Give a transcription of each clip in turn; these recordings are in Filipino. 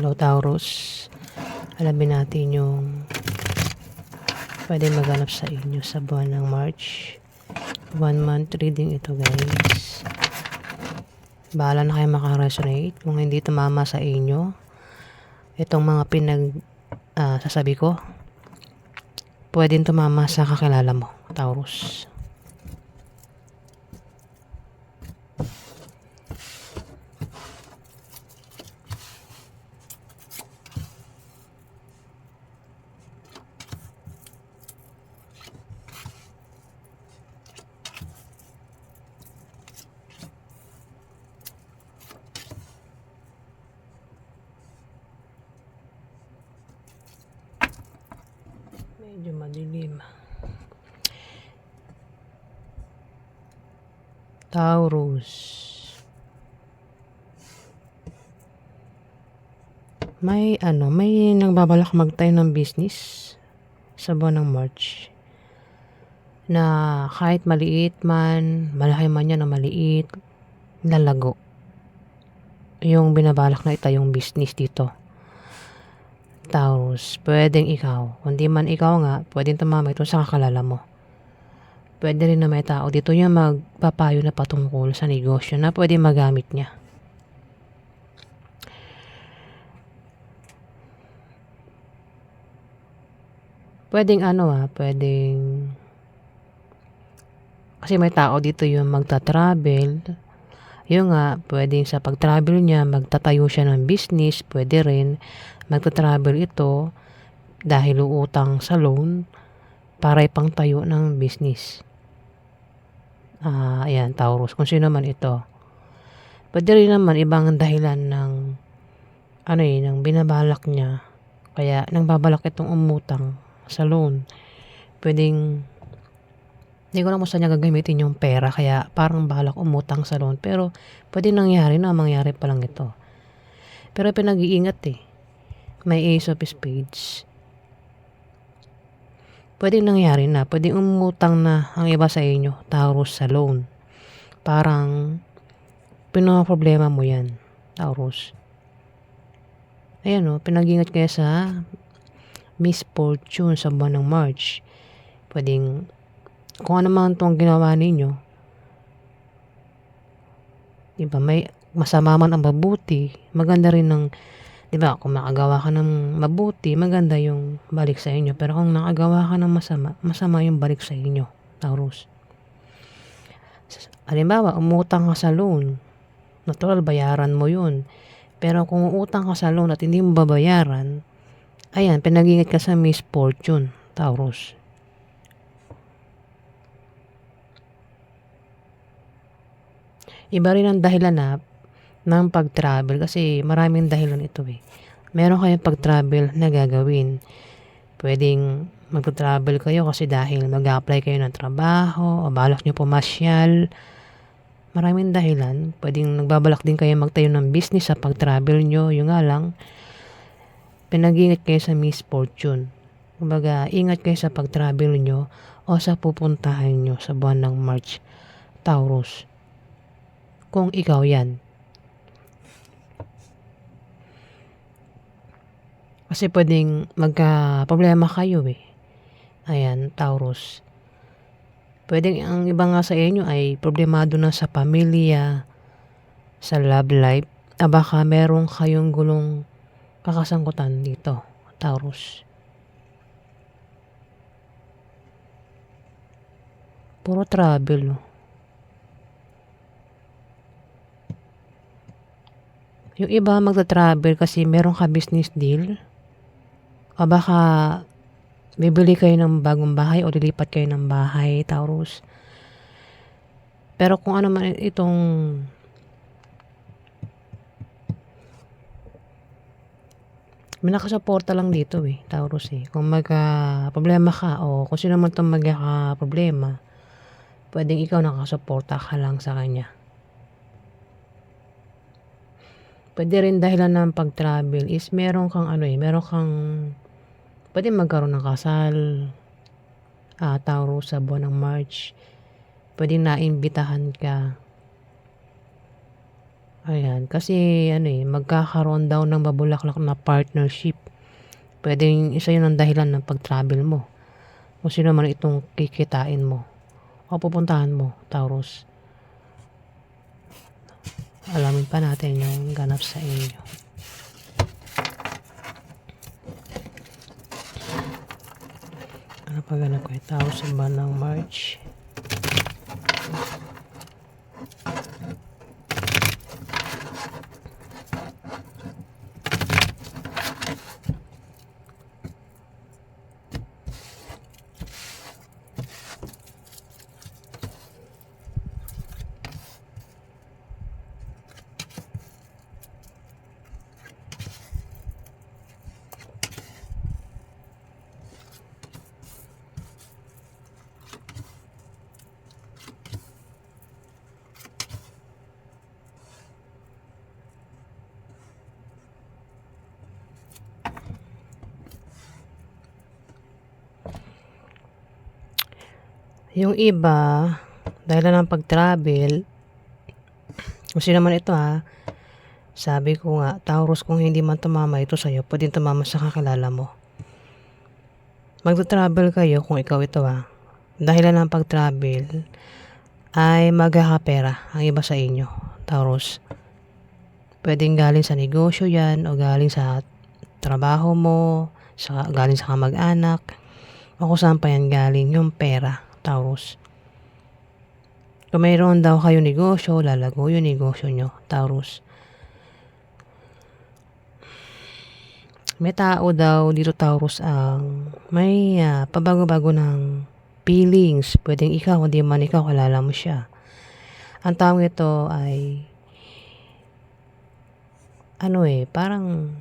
Hello Taurus, alamin natin yung pwede maganap sa inyo sa buwan ng March. 1 month reading ito guys. Bahala na kayo makaresonate. Kung hindi tumama sa inyo itong mga sasabi ko, pwedeng tumama sa kakilala mo, Taurus. Medyo madilim. Taurus. May nagbabalak magtayo ng business sa buwan ng March. Na kahit maliit man, malaki man yan o maliit, lalago. Yung binabalak na itayong business dito. Taurus, pwedeng ikaw. Kundi man ikaw nga, pwedeng tumama ito sa kakalala mo. Pwede rin na may tao dito yung magpapayo na patungkol sa negosyo na pwede magamit niya. Pwedeng kasi may tao dito yung magta-travel. Yung nga, pwedeng sa pag-travel niya, magtatayo siya ng business, pwede rin magta-travel ito dahil uutang sa loan para ipang tayo ng business. Ayan, Taurus. Kung sino man ito. Pwede rin naman ibang dahilan ng ng binabalak niya. Kaya nang babalak itong umutang sa loan. Pwedeng hindi ko lang kung saan niya gagamitin yung pera. Kaya parang balak umutang sa loan. Pero pwede mangyari pa lang ito. Pero pinag-iingat May Ace of Spades. Pwedeng nangyari na. Pwedeng umutang na ang iba sa inyo. Taurus sa loan. Parang pinoproblema mo yan. Taurus. Ayan pinag-ingat kayo sa misfortune sa buwan ng March. Pwedeng kung ano man itong ginawa ninyo. Diba? May masama man ang mabuti. Maganda rin ng diba, kung makagawa ka ng mabuti, maganda yung balik sa inyo. Pero kung nakagawa ka ng masama, masama yung balik sa inyo, Taurus. Halimbawa, umutang ka sa loan. Natural, bayaran mo yun. Pero kung utang ka sa loan at hindi mo babayaran, ayan, pinag-ingat ka sa misfortune, Taurus. Iba rin ang dahilan ng pag-travel kasi maraming dahilan ito Meron kayong pag-travel na gagawin. Pwedeng mag-travel kayo kasi dahil mag-apply kayo ng trabaho o balak nyo pumasyal. Maraming dahilan. Pwedeng nagbabalak din kayo magtayo ng business sa pag-travel nyo. Yung nga lang, pinag-ingat kayo sa misfortune. Kumbaga, ingat kayo sa pag-travel nyo o sa pupuntahan nyo sa buwan ng March, Taurus. Kung ikaw yan. Kasi pwedeng magka-problema kayo Ayan, Taurus. Pwedeng ang iba nga sa inyo ay problemado na sa pamilya, sa love life. Baka meron kayong gulong kakasangkutan dito, Taurus. Puro travel, Yung iba magta-travel kasi meron ka business deal. O baka bibili kayo ng bagong bahay o lilipat kayo ng bahay, Taurus. Pero kung ano man itong may nakasuporta lang dito Taurus Kung magka-problema ka o kung sino man itong magkaka-problema, pwedeng ikaw nakasuporta ka lang sa kanya. Pwede rin dahilan ng pag-travel is meron kang pwede magkaroon ng kasal, Taurus sa buwan ng March. Pwede naimbitahan ka. Ayan, kasi ano magkakaroon daw ng mabulaklak na partnership. Puwedeng isa 'yun ang dahilan ng pag-travel mo. Kung sino man itong kikitain mo o pupuntahan mo, Taurus. Alamin pa natin yung ganap sa inyo. Ano pa ganap kay Taurus sa buwan ng March? Yung iba, dahil ng pag-travel, kung sino man ito sabi ko nga, Taurus, kung hindi man tumama ito sa'yo, pwedeng tumama sa kakilala mo. Magta-travel kayo kung ikaw ito dahil ng pag-travel ay magkakapera ang iba sa inyo, Taurus. Pwedeng galing sa negosyo yan o galing sa trabaho mo, galing sa kamag-anak, o kung saan pa yan galing yung pera, Taurus. Kung mayroon daw kayo negosyo, lalago yung negosyo nyo, Taurus. May tao daw dito, Taurus, ang may pabago-bago ng feelings. Pwedeng ikaw, hindi man ikaw, kilala mo siya. Ang taong ito ay parang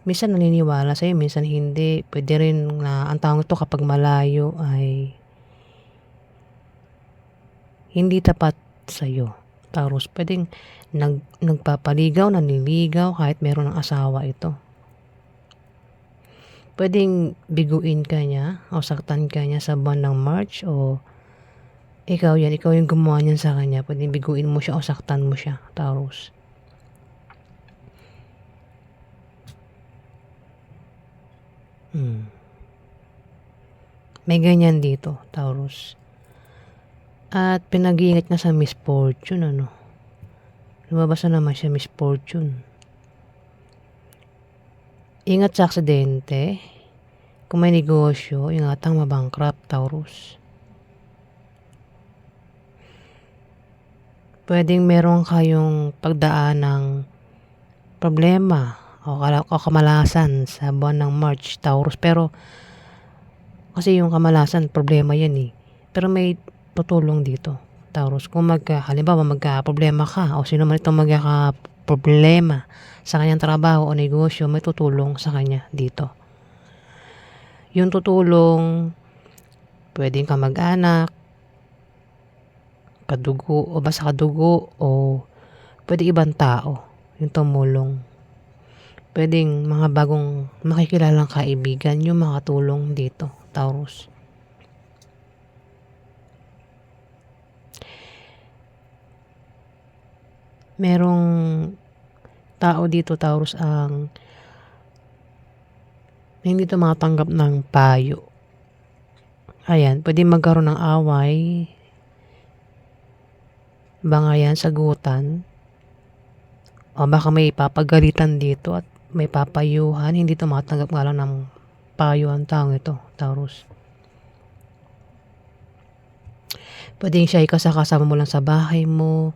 minsan naniniwala sa'yo, minsan hindi. Pwede rin na ang taong ito kapag malayo ay hindi tapat sa'yo, Taurus. Pwedeng nagpapaligaw, nanliligaw kahit meron ng asawa ito. Pwedeng biguin ka niya o saktan ka niya sa buwan ng March o ikaw yung gumawa niyan sa kanya. Pwedeng biguin mo siya o saktan mo siya, Taurus. May ganyan dito, Taurus. At pinag-iingat niya sa misfortune, lumabas na naman siya misfortune. Ingat sa aksidente. Kung may negosyo, ingatang mabankrupt, Taurus. Pwedeng meron kayong pagdaan ng problema o kamalasan sa buwan ng March, Taurus. Pero kasi yung kamalasan, problema yan Pero may tutulong dito, Taurus. Kung halimbawa magka-problema ka o sino man itong magkaka-problema sa kanyang trabaho o negosyo, may tutulong sa kanya dito. Yung tutulong, pwedeng kamag-anak, kadugo o basta kadugo o pwede ibang tao yung tumulong. Pwedeng mga bagong makikilalang kaibigan yung makatulong dito, Taurus. Merong tao dito, Taurus, ang hindi tumatanggap ng payo. Ayan, pwede magkaroon ng away, bangayan, sagutan, o baka may papagalitan dito at may papayuhan, hindi tumatanggap nga lang ng payo ang taong ito, Taurus. Pwedeng siya kasama mo lang sa bahay mo,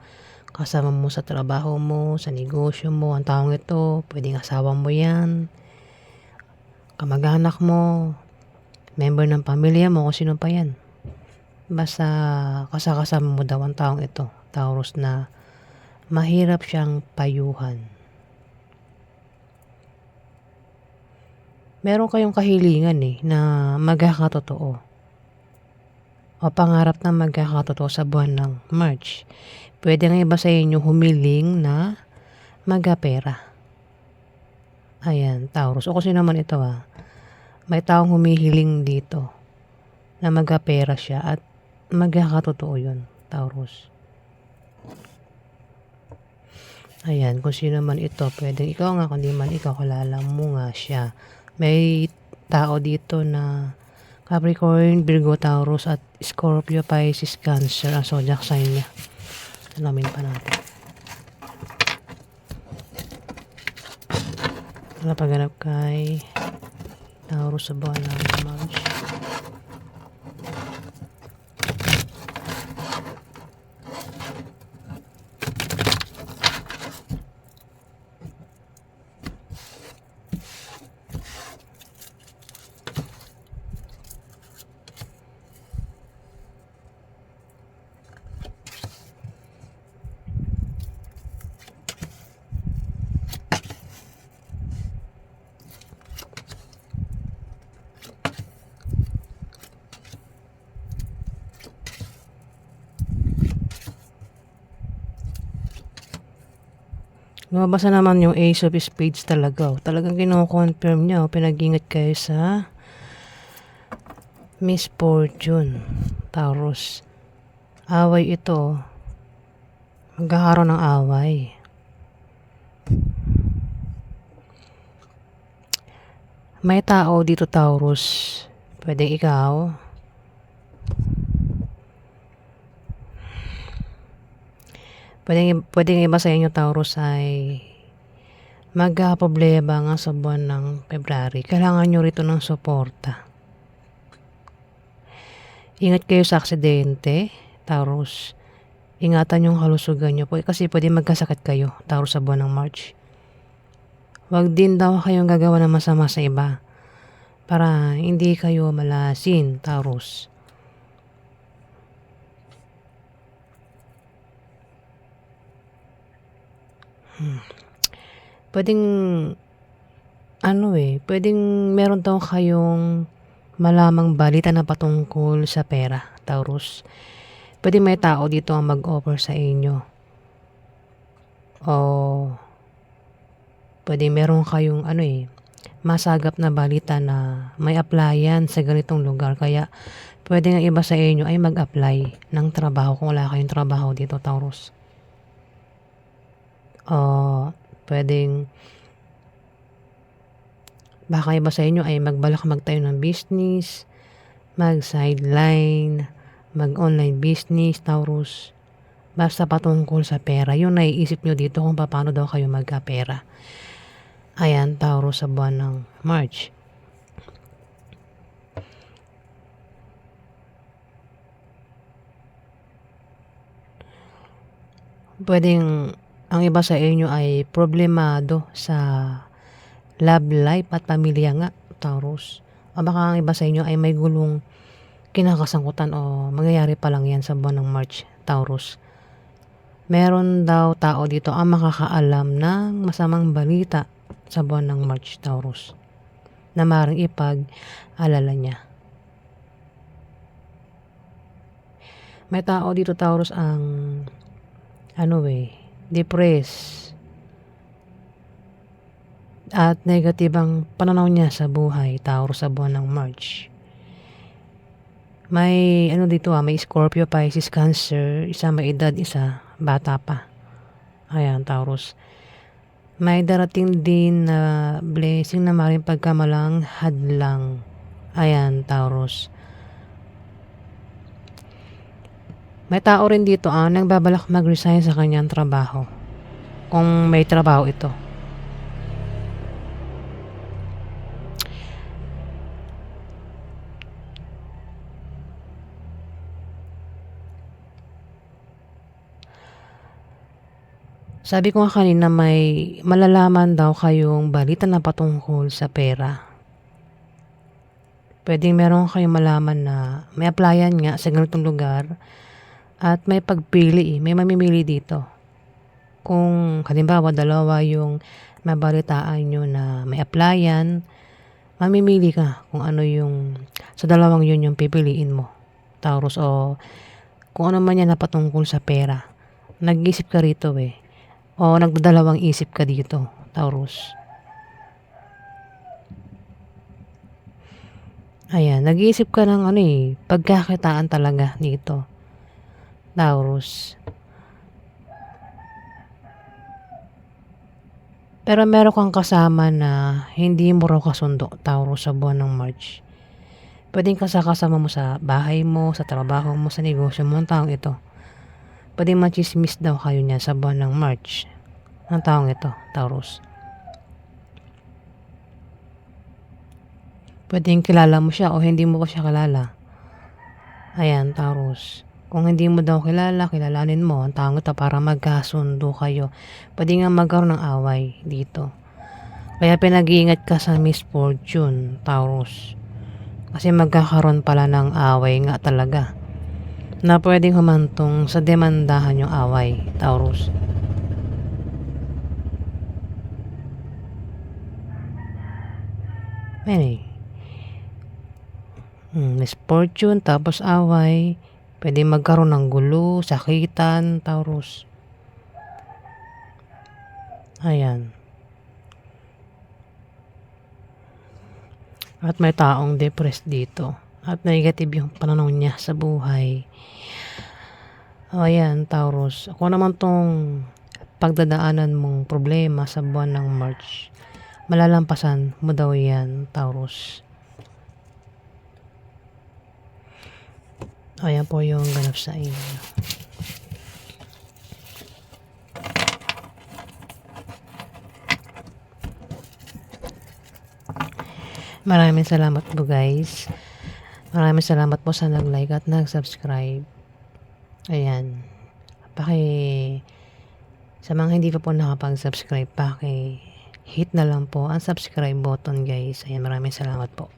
kasama mo sa trabaho mo, sa negosyo mo, ang taong ito, pwedeng asawa mo yan, kamag-anak mo, member ng pamilya mo, kung sino pa yan. Basta kasama mo daw ang taong ito, Taurus, na mahirap siyang payuhan. Meron kayong kahilingan na magkakatotoo o pangarap na magkakatotoo sa buwan ng March. Pwede nga iba sa inyo humiling na magkapera. Ayan, Taurus. O kasi naman ito may taong humihiling dito na magkapera siya at magkakatotoo yun, Taurus. Ayan, kung sino man ito, pwedeng ikaw nga, kundi man ikaw, kilala mo nga siya. May tao dito na Capricorn, Virgo, Taurus at Scorpio, Pisces, Cancer ang zodiac sign niya. Alamin pa natin. Ano pagganap kay Taurus sa buwan ng March? Lumabas na naman yung Ace of Spades talaga. Talagang kino-confirm niya. Pinag-ingat kayo sa misfortune, Taurus. Away ito. Magkakaroon ng away. May tao dito, Taurus. Pwedeng ikaw. Pwedeng iba sa inyo, Taurus, ay magka-problema nga sa buwan ng February. Kailangan nyo rito ng suporta. Ingat kayo sa aksidente, Taurus. Ingatan yung kalusugan nyo po kasi pwede magkasakit kayo, Taurus, sa buwan ng March. Huwag din daw kayong gagawa ng masama sa iba para hindi kayo malasin, Taurus. Pwedeng pwedeng meron daw kayong malamang balita na patungkol sa pera, Taurus. Pwede may tao dito ang mag-offer sa inyo. O pwede meron kayong masagap na balita na may applyan sa ganitong lugar. Kaya pwede nga iba sa inyo ay mag-apply ng trabaho kung wala kayong trabaho dito, Taurus. Pwedeng baka iba sa inyo ay magbalak magtayo ng business, mag-sideline, mag-online business, Taurus. Basta patungkol sa pera. Yung naiisip nyo dito kung paano daw kayo magkapera. Ayan, Taurus, sa buwan ng March. Pwedeng ang iba sa inyo ay problemado sa love life at pamilya nga, Taurus. O baka ang iba sa inyo ay may gulong kinakasangkutan o mangyayari pa lang yan sa buwan ng March, Taurus. Meron daw tao dito ang makakaalam ng masamang balita sa buwan ng March, Taurus, na maaaring ipag-alala niya. May tao dito, Taurus, ang depressed at negatibang pananaw niya sa buhay, Taurus, sa buwan ng March. May dito may Scorpio, Pisces, Cancer, isa may edad, isa bata pa. Ayan, Taurus. May darating din na blessing na maaaring pagkamalang hadlang. Ayan, Taurus. May tao rin dito ang nagbabalak mag-resign sa kanyang trabaho. Kung may trabaho ito. Sabi ko nga kanina, may malalaman daw kayong balita na patungkol sa pera. Pwedeng meron kayong malaman na may applyan nga sa ganitong lugar at may pagpili, may mamimili dito. Kung halimbawa dalawa yung mabalitaan nyo na may applyan, mamimili ka kung ano yung sa dalawang yun yung pipiliin mo, Taurus, o kung ano man yan na patungkol sa pera. Nag-isip ka rito o nagdadalawang isip ka dito, Taurus. Ayan, nag-iisip ka ng ano pagkakitaan talaga dito, Taurus. Pero meron kang kasama na hindi mo raw kasundo, Taurus, sa buwan ng March. Puwedeng kasama mo sa bahay mo, sa trabaho mo, sa negosyo mo, ang taong ito. Puwedeng matsismis daw kayo niyan sa buwan ng March, ang taong ito, Taurus. Puwedeng kilala mo siya o hindi mo pa siya kilala. Ayan, Taurus. Kung hindi mo daw kilala, kilalanin mo ang taong ito para magkasundo kayo. Puwede nga magkaroon ng away dito. Kaya pinag-iingat ka sa misfortune, Taurus. Kasi magkakaroon pala ng away nga talaga na puwedeng humantong sa demandahan yung away, Taurus. Ayan misfortune tapos away. Puwede magkaroon ng gulo, sakitan, Taurus. Ayan. At may taong depressed dito at negative yung pananaw niya sa buhay. Ayan, Taurus. Kung naman 'tong pagdadaanan mong problema sa buwan ng March, malalampasan mo daw 'yan, Taurus. Ayan po yung ganap sa inyo. Maraming salamat po, guys. Maraming salamat po sa nag-like at nag-subscribe. Ayan. Sa mga hindi pa po nakapag-subscribe, hit na lang po ang subscribe button, guys. Ayan, maraming salamat po.